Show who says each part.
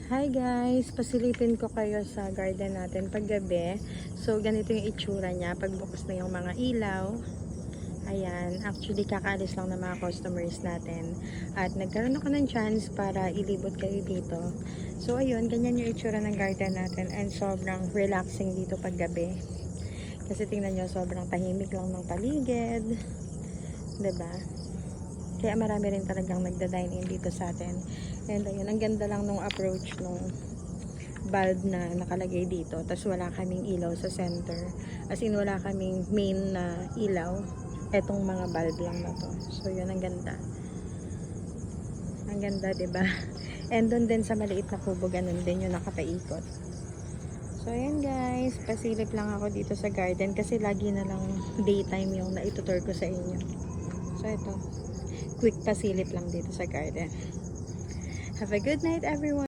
Speaker 1: Hi guys! Pasilipin ko kayo sa garden natin paggabi. So, ganito yung itsura niya pagbukas na yung mga ilaw. Ayan, actually kakaalis lang ng mga customers natin. At nagkaroon ako ng chance para ilibot kayo dito. So, ayun, ganyan yung itsura ng garden natin. And sobrang relaxing dito paggabi. Kasi tingnan nyo, sobrang tahimik lang ng paligid. 'Di ba? Kaya marami rin talagang nagda-dine in dito sa atin. And ayun, ang ganda lang nung approach nung bulb na nakalagay dito. Tapos wala kaming ilaw sa center. As in, wala kaming main na ilaw. Etong mga bulb lang na to. So yun, ang ganda. Ang ganda, 'di ba? And doon din sa maliit na kubo, ganun din yung nakapaikot. So ayan guys, pasilip lang ako dito sa garden kasi lagi na lang daytime yung naitutur ko sa inyo. So ito, quick pasilip lang dito sa garden. Have a good night everyone!